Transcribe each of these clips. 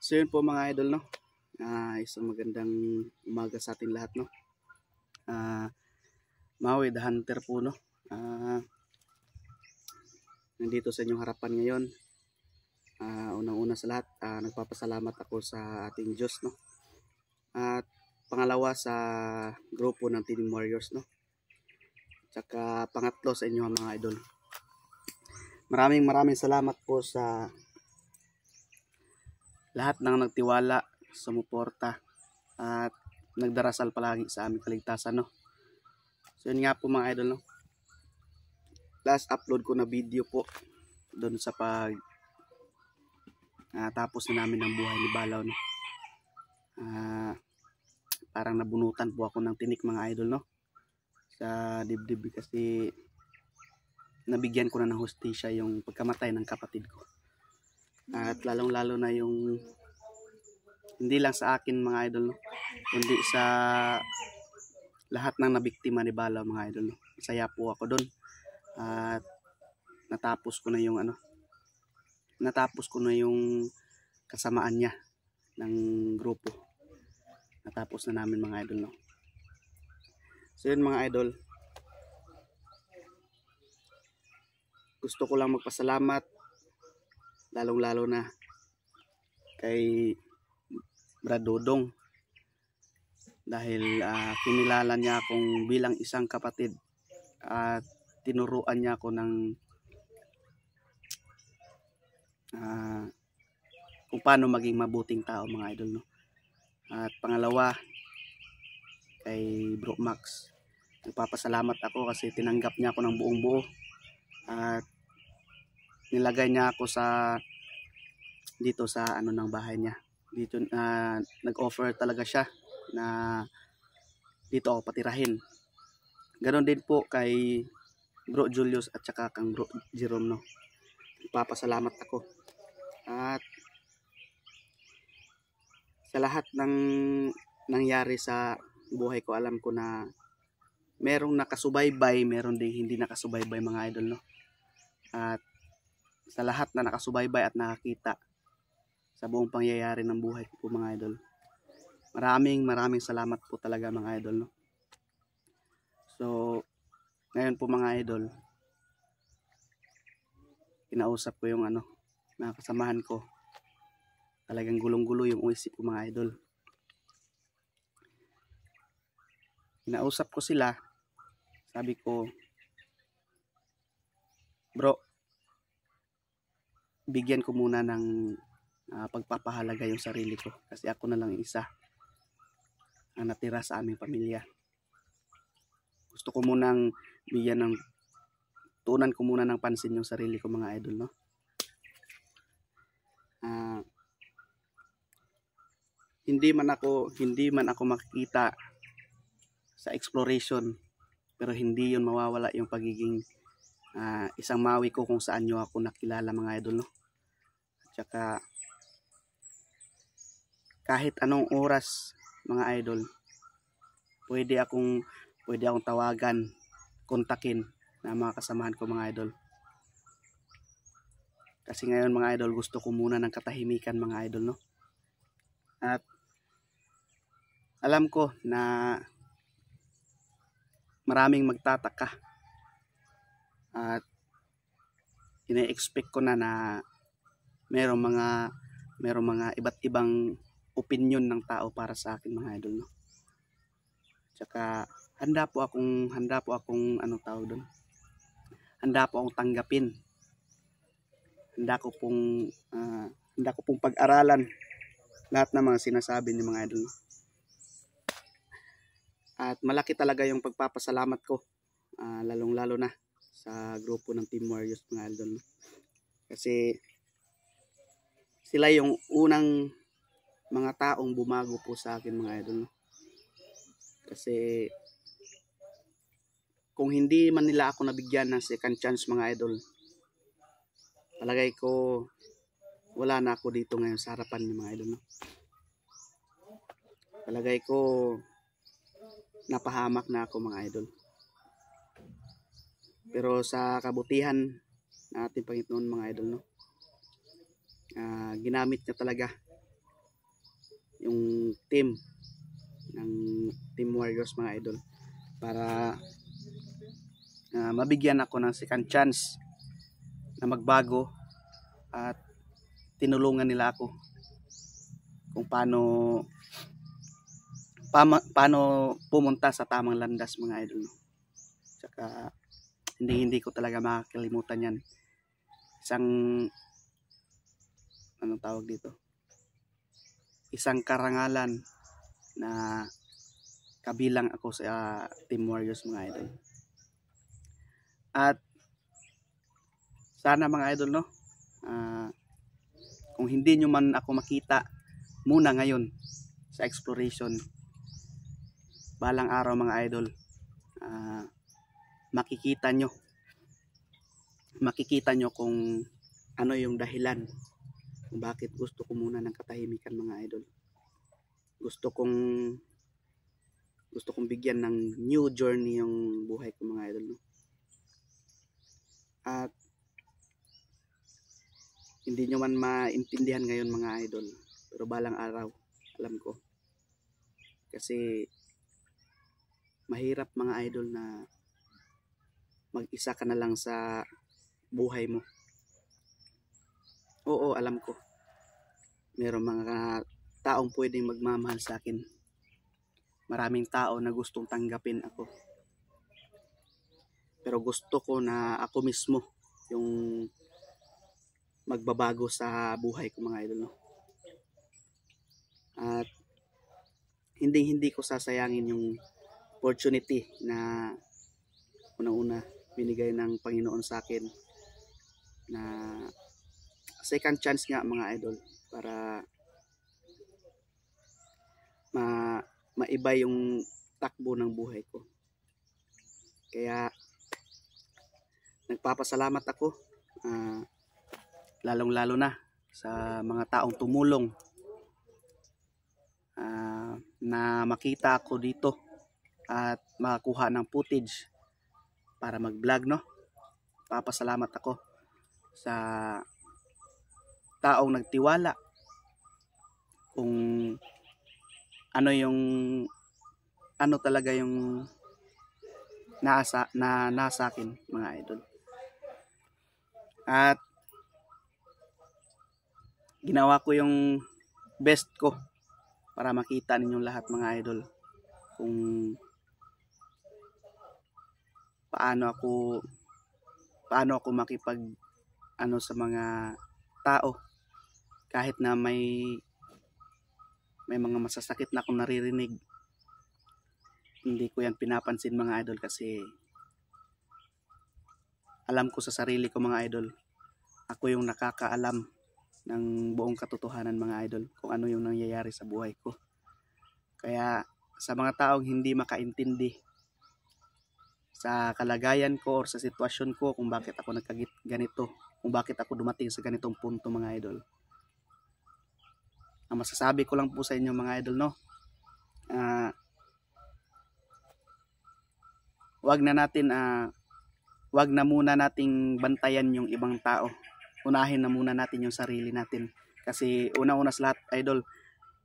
So yun po mga idol, no. Isang magandang umaga sa ating lahat, no. Maui the Hunter po, no. Nandito sa inyong harapan ngayon. Unang-una sa lahat, nagpapasalamat ako sa ating Diyos, no. At pangalawa sa grupo ng Team Warriors, no. Tsaka pangatlo sa inyo mga idol. Maraming salamat po sa lahat ng nagtiwala, sumuporta at nagdarasal palagi sa aming kaligtasan, no. So yun nga po mga idol, no. Last upload ko na video po doon sa pag tapos na namin ang buhay ni Balaw, no. Parang nabunutan po ako ng tinik mga idol, no, sa dibdib kasi nabigyan ko na ng hustisya yung pagkamatay ng kapatid ko. At lalong lalo na yung hindi lang sa akin mga idol, no, kundi sa lahat ng nabiktima ni Balaw mga idol, no. Masaya po ako doon at natapos ko na yung kasamaan niya ng grupo. Natapos na namin mga idol, no. So yun mga idol, gusto ko lang magpasalamat lalong lalo na kay Brad Dodong dahil kinilala niya akong bilang isang kapatid at tinuruan niya ako ng kung paano maging mabuting tao mga idol, no. At pangalawa kay Bro Max, nagpapasalamat ako kasi tinanggap niya ako ng buong buo at nilagay niya ako dito sa ng bahay niya. Dito nag-offer talaga siya na dito ako patirahin. Ganon din po kay Bro Julius at saka kang Bro Jerome, no. Nagpapasalamat ako. At sa lahat ng nangyari sa buhay ko, alam ko na merong nakasubaybay, meron ding hindi nakasubaybay mga idol, no. At sa lahat na nakasubaybay at nakakita sa buong pangyayari ng buhay ko po mga idol, maraming salamat po talaga mga idol, no. So ngayon po mga idol, kinausap ko yung mga kasamahan ko. Talagang gulong-gulo yung isip ko mga idol. Kinausap ko sila, sabi ko, bro, bigyan ko muna ng pagpapahalaga yung sarili ko kasi ako na lang isa ang natira sa aming pamilya. Gusto ko munang tuunan ko muna ng pansin yung sarili ko mga idol, no. Hindi man ako makikita sa exploration, pero hindi yun mawawala yung pagiging isang Maui ko kung saan nyo ako nakilala mga idol, no. At saka kahit anong oras mga idol, pwede akong tawagan, kontakin na mga kasamahan ko mga idol. Kasi ngayon mga idol, gusto ko muna ng katahimikan mga idol, no. At alam ko na maraming magtataka at ina-expect ko na merong mga iba't ibang opinion ng tao para sa akin mga idol, no. Tsaka handa po akong handa po akong tanggapin. Handa ko pong pag-aralan lahat ng mga sinasabi ni mga idol, no. At malaki talaga yung pagpapasalamat ko, lalong-lalo na sa grupo ng Team Warriors mga idol, no. Kasi sila yung unang mga taong bumago po sa akin mga idol, no. Kasi kung hindi man nila ako nabigyan ng second chance mga idol, palagay ko wala na ako dito ngayon sa harapan ng mga idol, no. Palagay ko napahamak na ako mga idol. Pero sa kabutihan ng ating Panginoon mga idol, no, ginamit niya talaga yung team ng Team Warriors mga idol, para mabigyan ako ng second chance na magbago at tinulungan nila ako kung paano pumunta sa tamang landas mga idol. Tsaka hindi ko talaga makakalimutan yan. Isang anong tawag dito, isang karangalan na kabilang ako sa Team Warriors mga idol. At sana mga idol, no, kung hindi nyo man ako makita muna ngayon sa exploration, balang araw mga idol, makikita nyo kung ano yung dahilan kung bakit gusto ko muna ng katahimikan mga idol. Gusto kong bigyan ng new journey yung buhay ko mga idol, no? At hindi nyo man maintindihan ngayon mga idol, pero balang araw alam ko, kasi mahirap mga idol na mag-isa ka na lang sa buhay mo. Oo, alam ko meron mga taong pwedeng magmamahal sa akin, maraming tao na gustong tanggapin ako, pero gusto ko na ako mismo yung magbabago sa buhay ko mga idol, no? At hindi ko sasayangin yung opportunity na unang-una binigay ng Panginoon sa akin, na second chance nga mga idol, para maiba yung takbo ng buhay ko. Kaya nagpapasalamat ako, lalong-lalo na sa mga taong tumulong na makita ako dito at makakuha ng footage para mag-vlog, no? Papasalamat ako sa taong nagtiwala kung ano talaga yung nasa akin mga idol. At ginawa ko yung best ko para makita ninyong lahat mga idol kung paano ako makipag sa mga tao, kahit na may mga masasakit na akong naririnig. Hindi ko yan pinapansin mga idol, kasi alam ko sa sarili ko mga idol, ako yung nakakaalam ng buong katotohanan mga idol, kung ano yung nangyayari sa buhay ko. Kaya sa mga taong hindi makaintindi sa kalagayan ko or sa sitwasyon ko, kung bakit ako ganito, kung bakit ako dumating sa ganitong punto mga idol, ang masasabi ko lang po sa inyo mga idol, no, wag na muna nating bantayan yung ibang tao. Unahin na muna natin yung sarili natin, kasi una-una sa lahat idol,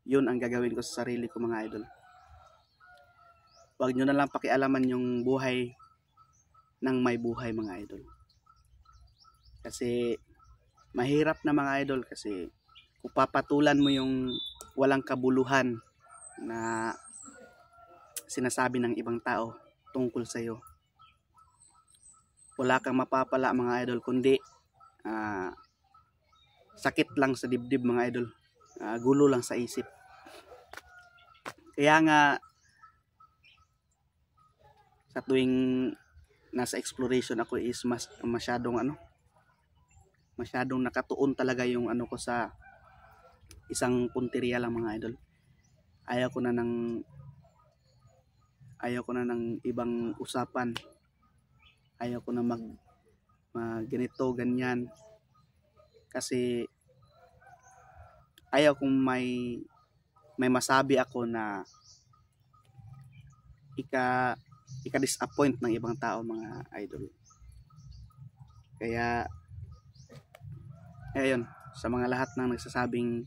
yun ang gagawin ko sa sarili ko mga idol. Wag nyo na lang pakialaman yung buhay ng may buhay mga idol, kasi mahirap na mga idol, kasi kung papatulan mo yung walang kabuluhan na sinasabi ng ibang tao tungkol sa iyo, wala kang mapapala mga idol, kundi sakit lang sa dibdib mga idol, gulo lang sa isip. Kaya nga sa tuwing nasa exploration ako is masyadong nakatuon talaga yung ko sa isang punteriya lang mga idol. Ayaw ko na ng ibang usapan, ayaw ko na mag ganito ganyan, kasi ayaw kong may masabi ako na ika-disappoint ng ibang tao mga idol. Kaya ayun, sa mga lahat ng nagsasabing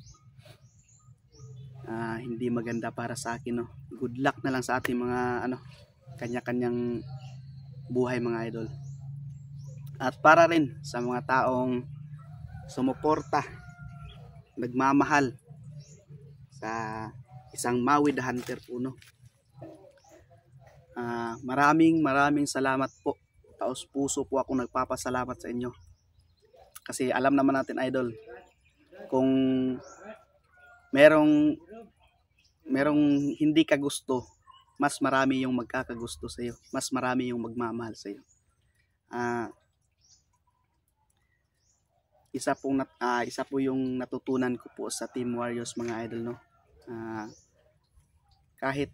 hindi maganda para sa akin, no. Good luck na lang sa ating mga kanya-kanyang buhay mga idol. At para rin sa mga taong sumuporta, nagmamahal sa isang Maui the Hunter po, no. Maraming salamat po. Taos puso po ako nagpapasalamat sa inyo. Kasi alam naman natin idol, kung merong hindi ka gusto, mas marami yung magkakagusto sa iyo. Mas marami yung magmamahal sa iyo. Isa po yung natutunan ko po sa Team Warriors mga idol, no. Kahit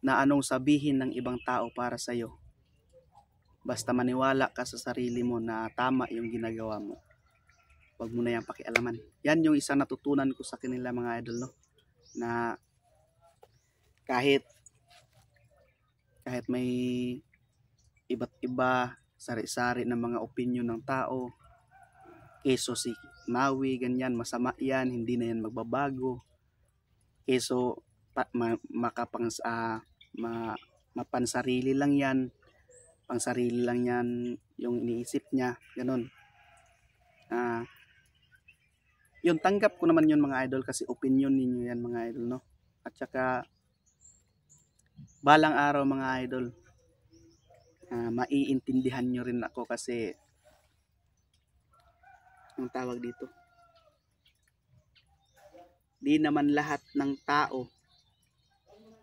na anong sabihin ng ibang tao para sa iyo, basta maniwala ka sa sarili mo na tama yung ginagawa mo, wag mo na yan pakialaman. Yan yung isang natutunan ko sa kanila mga idol, no, na kahit may iba't iba, sari-sari ng mga opinion ng tao, keso si Maui ganyan, masama yan, hindi na yan magbabago, keso mapansarili lang yan, pangsarili lang yan yung iniisip niya, ganun. Yun, tanggap ko naman yun mga idol, kasi opinion ninyo yan mga idol, no. At saka balang araw mga idol, maiintindihan nyo rin ako, kasi ang tawag dito, di naman lahat ng tao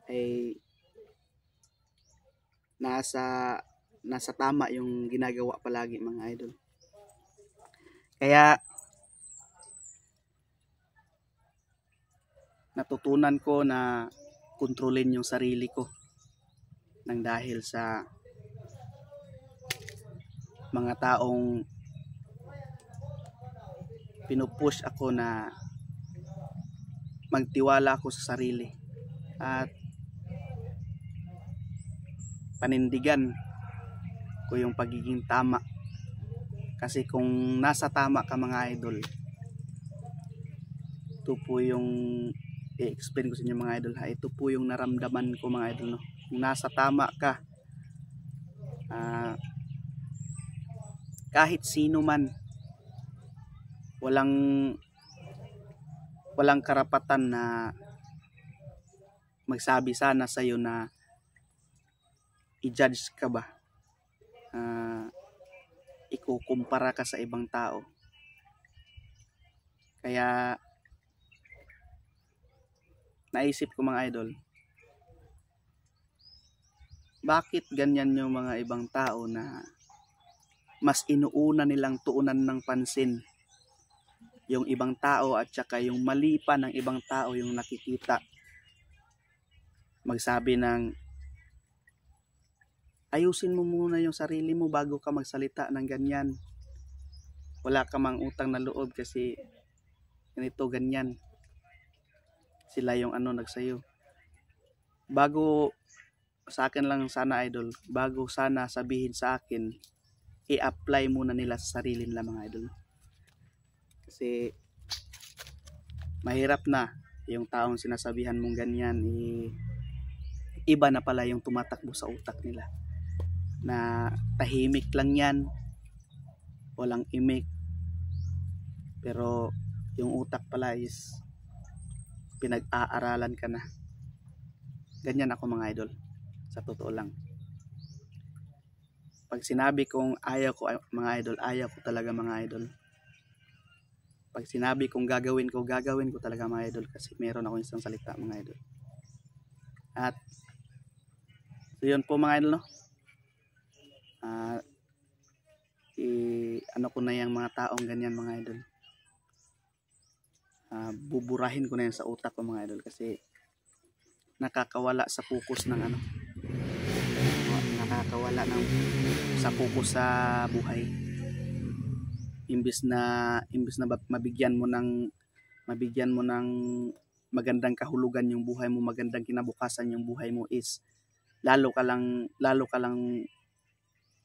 ay nasa tama yung ginagawa palagi mga idol. Kaya natutunan ko na kontrolin yung sarili ko nang dahil sa mga taong pinupush ako na magtiwala ako sa sarili at panindigan ko yung pagiging tama. Kasi kung nasa tama ka mga idol, ito po yung i-explain ko sa inyo mga idol ha, ito po yung naramdaman ko mga idol, no. Kung nasa tama ka, kahit sino man, walang karapatan na magsabi sana sa iyo na i-judge ka ba, ikukumpara ka sa ibang tao. Kaya naisip ko mga idol, bakit ganyan yung mga ibang tao na mas inuuna nilang tuunan ng pansin yung ibang tao, at saka yung mali pa ng ibang tao yung nakikita, magsabi ng ayusin mo muna yung sarili mo bago ka magsalita ng ganyan, wala ka mang utang na loob kasi ganito ganyan, sila yung nagsayo. Bago sa akin lang sana idol, bago sana sabihin sa akin, i-apply muna nila sa sarili nila mga idol. Kasi mahirap na yung taong sinasabihan mong ganyan, iba na pala yung tumatakbo sa utak nila, na tahimik lang yan, walang imik, pero yung utak pala is pinag-aaralan ka na. Ganyan ako mga idol, sa totoo lang. Pag sinabi kong ayaw ko mga idol, ayaw ko talaga mga idol. Pag sinabi kong gagawin ko talaga mga idol, kasi meron akong isang salita mga idol. At so yun po mga idol, no. Ko na yung mga taong ganyan mga idol, buburahin ko na yan sa utak ko mga idol, kasi nakakawala sa focus ng nakakawala sa focus sa buhay. Imbis na mabigyan mo ng magandang kahulugan yung buhay mo, magandang kinabukasan yung buhay mo, is lalo ka lang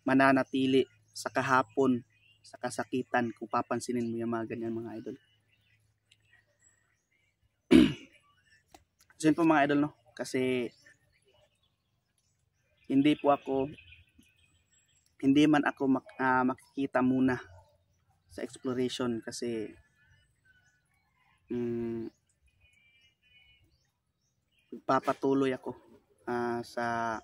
mananatili sa kahapon, sa kasakitan, kung papansinin mo yung mga ganyan mga idol. So yun po mga idol, no? Kasi hindi man ako makikita muna sa exploration kasi papatuloy ako sa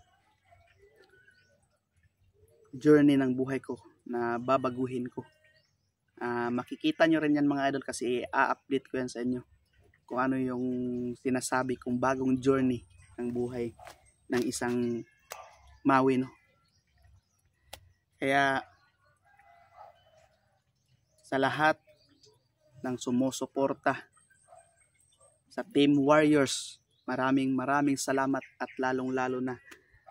journey ng buhay ko na babaguhin ko. Makikita nyo rin yan mga idol kasi i-update ko yan sa inyo kung ano yung sinasabi kong bagong journey ng buhay ng isang Maui, no? Kaya sa lahat ng sumusuporta sa Team Warriors, maraming salamat at lalong-lalo na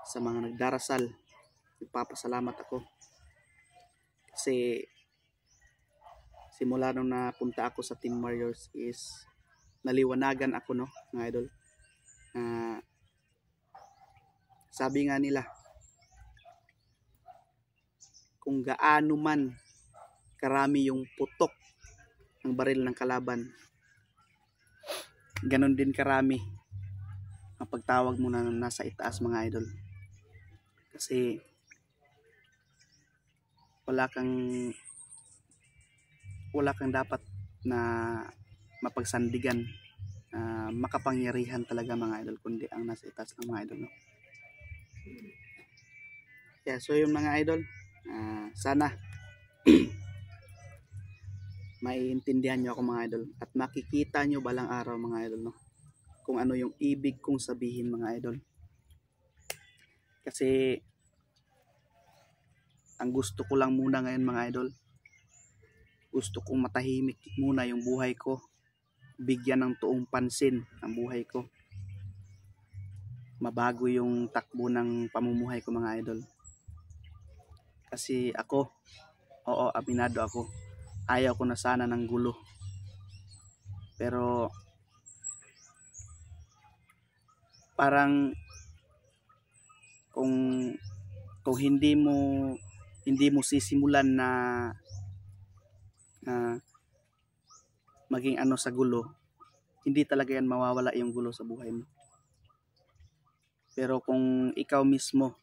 sa mga nagdarasal. Nagpapasalamat ako kasi simula nung napunta ako sa Team Warriors is naliwanagan ako, no, mga idol. Sabi nga nila, kung gaano man karami yung putok ng baril ng kalaban, ganon din karami ang pagtawag mo na nasa itaas mga idol. Kasi wala kang dapat na mapagsandigan, makapangyarihan talaga mga idol, kundi ang nasa itaas ng mga idol, no? Yeah, so yung mga idol, sana maiintindihan nyo ako mga idol at makikita nyo balang araw mga idol, no, kung ano yung ibig kong sabihin mga idol. Kasi ang gusto ko lang muna ngayon mga idol, gusto kong matahimik muna yung buhay ko, bigyan ng tuong pansin ang buhay ko, mabago yung takbo ng pamumuhay ko mga idol. Kasi ako, oo, aminado ako, ayaw ko na sana ng gulo. Pero parang kung hindi mo sisimulan na maging ano sa gulo, hindi talaga yan mawawala yung gulo sa buhay mo. Pero kung ikaw mismo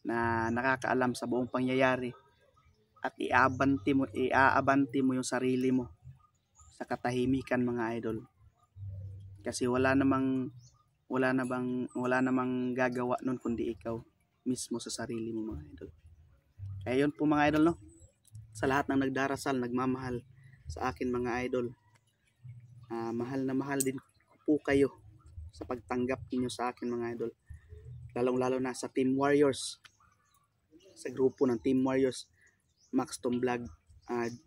na nakakaalam sa buong pangyayari at iaabante mo yung sarili mo sa katahimikan mga idol, kasi wala namang gagawa nun kundi ikaw mismo sa sarili mo mga idol. Kaya yun po mga idol, no, sa lahat ng nagdarasal, nagmamahal sa akin mga idol, mahal na mahal din po kayo sa pagtanggap niyo sa akin mga idol, lalong-lalo na sa Team Warriors, sa grupo ng Team Warriors, Maxton Vlog,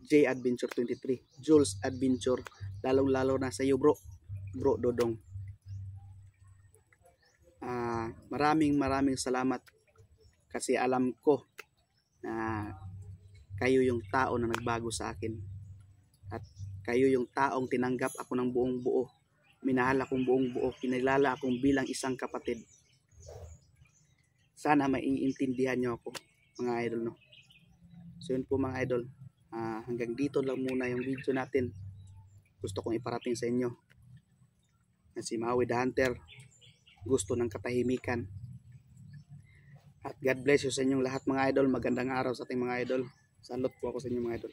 J Adventure 23, Jules Adventure, lalong-lalo na sa iyo bro Dodong. Maraming salamat kasi alam ko na kayo yung tao na nagbago sa akin at kayo yung taong tinanggap ako ng buong buo, minahal akong buong buo, kinilala akong bilang isang kapatid. Sana maiintindihan nyo ako mga idol, no. So yun po mga idol, hanggang dito lang muna yung video natin. Gusto kong iparating sa inyo na si Maui the Hunter gusto ng katahimikan. At God bless you sa inyong lahat mga idol. Magandang araw sa ating mga idol. Salute po ako sa inyo mga idol.